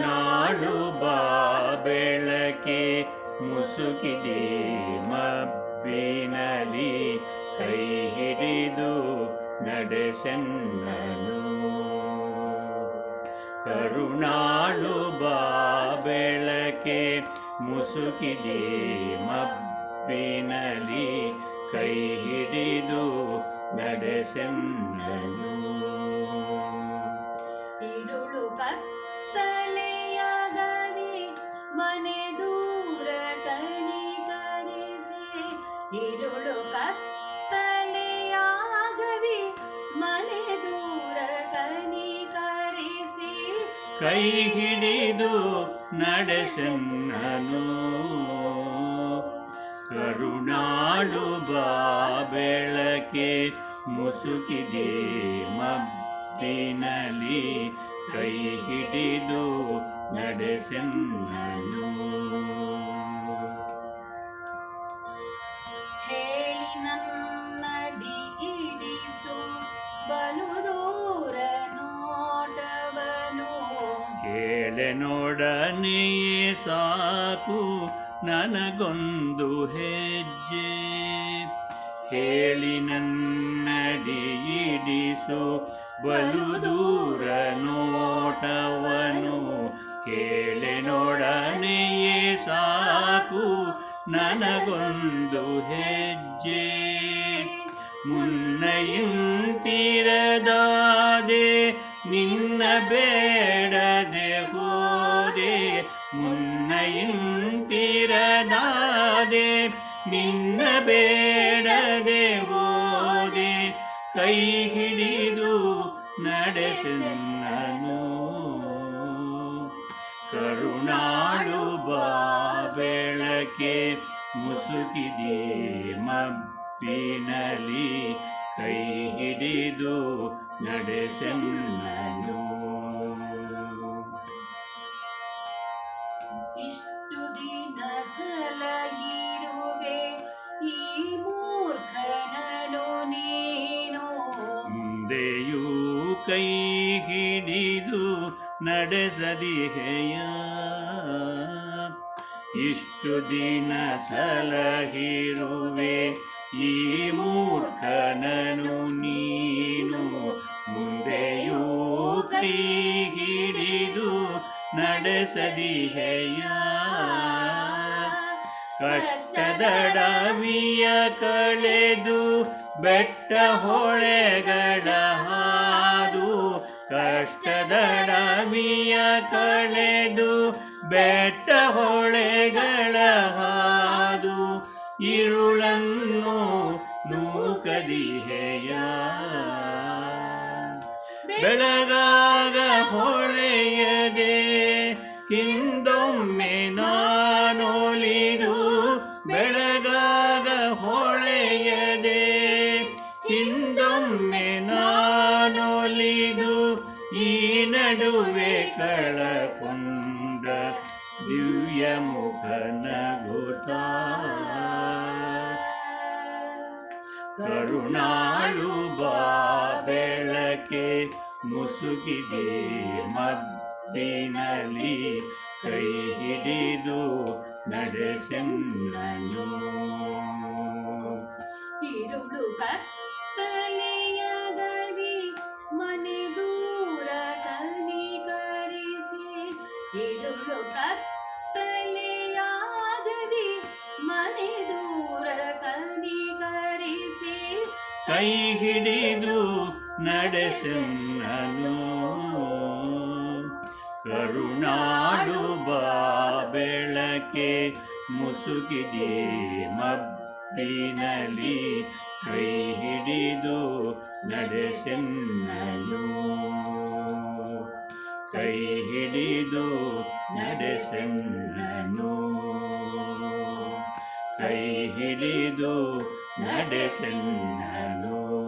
ಕರುಣಾಳು ಬಾ ಬೆಳಕೆ ಮುಸುಕಿದೆ ಮಬ್ಬಿನಲಿ ಕೈ ಹಿಡಿದು ನಡೆಸೆನ್ನನು. ಕರುಣಾಳು ಬಾ ಬೆಳಕೆ ಮುಸುಕಿದೆ ಮಬ್ಬಿನಲಿ ಕೈ ಹಿಡಿದು ನಡೆಸೆನ್ನನು. ഇരുളു കത്തലെയാകവി മನೆ ದೂರ ಕನಿಕರಿಸಿ. ഇരുളു ಕತ್ತಲೆಯಾಗವಿ ಮನೆ ದೂರ ಕನಿಕರಿಸಿ ಕೈ ಹಿಡಿದು ನಡೆಸೆನ್ನನು. ಕರುಣಾಳು ಬಾ ಬೆಳಕೆ ಮುಸುಕಿದೆ ಮಬ್ಬಿನಲಿ ಕೈ ಹಿಡಿದು ನಡೆಸೆನ್ನನು. ಹೇಳಿ ನನ್ನಡಿ ಇಡಿಸು ಬಲು ದೂರ ನೋಟವನು. ಕೇಳೆ ನೋಡನೆಯೇ ಸಾಕು ನನಗೊಂದು ಹೆಜ್ಜೆ. ಹೇಳಿ ನನ್ನಡಿ ಇಡಿಸು ಬಲು ದೂರ ನೋಟವನು. ಕೇಳೆ ನೋಡನೆಯೇ ಸಾಕು ನನಗೊಂದು ಹೆಜ್ಜೆ. ಮುನ್ನಯಿಂತಿರದಾದೆ ನಿನ್ನ ಬೇಡದೆ ಹೋದೆ. ಮುನ್ನಯಿಂತಿರದಾದೆ ನಿನ್ನ ಬೇಡದೆ ಹೋದೆ. ಕೈ ಹಿಡಿದು ನಡೆಸೆನ್ನನು. ಕರುಣಾಳು ಬಾ ಬೆಳಕೆ ಮುಸುಕಿದೆ ಮಬ್ಬಿನಲಿ ಕೈ ಹಿಡಿದು ನಡೆಸೆನ್ನನು. ಇಷ್ಟು ದಿನ ಸಲಹಿರುವೆ ಈ ಮೂರ್ಖನನು ನೀನು. ಮುಂದೆಯೂ ಕೈ ಹಿಡಿದು ನಡೆಸದಿಹೆಯ. ಇಷ್ಟು ದಿನ ಸಲಹಿರುವೆ ಈ ಮೂರ್ಖನನು ನೀನು. ಮುಂದೆಯೂ ಕೈ ಹಿಡಿದು ನಡೆಸದಿಹೆಯ. ಕಷ್ಟದಡವಿಯ ಕಳೆದು ಬೆಟ್ಟ ಹೊಳೆಗಳ ಹಾದು. ಕಷ್ಟದಡವಿಯ ಕಳೆದು ಬೆಟ್ಟ ಹೊಳೆಗಳ ಹಾದು. ಇರುಳನ್ನು ನೂಕದಿಹೆಯ. ಬೆಳಗಾಗ ಹೊಳೆಯದೆ ಹಿಂದೊಮ್ಮೆ ನಾನೊಲಿದು. ಬೆಳಗಾಗ ಹೊಳೆಯದೆ ಹಿಂದೊಮ್ಮೆ ನಾನೊಲಿದು. ಈ ನಡುವೆ ಕಳಕೊಂಡ ದಿವ್ಯ ಮುಖನಗುತ್ತ. ಕರುಣಾಳು ಬಾ ಬೆಳಕೆ ಮುಸುಕಿದೆ ಮಬ್ಬಿನಲಿ ಕೈ ಹಿಡಿದು ನಡೆಸೆನ್ನನು. ഇരുളു ಕತ್ತಲೆಯಾಗವಿ ಮನೆ ದೂರ ಕನಿಕರಿಸಿ. ഇരുളു ಕತ್ತಲೆಯಾಗವಿ ಮನೆ ದೂರ ಕನಿಕರಿಸಿ ಕೈ ಹಿಡಿದು ನಡೆಸೆನ್ನನು. ಕರುಣಾಳು ಬಾ ಬೆಳಕೆ ಮುಸುಕಿದೆ ಮಬ್ಬಿನಲಿ ಕೈ ಹಿಡಿದು ನಡೆಸೆನ್ನನು. ಕೈ ಹಿಡಿದು ನಡೆಸೆನ್ನನು. ಕೈ ಹಿಡಿದು ನಡೆಸೆನ್ನನು.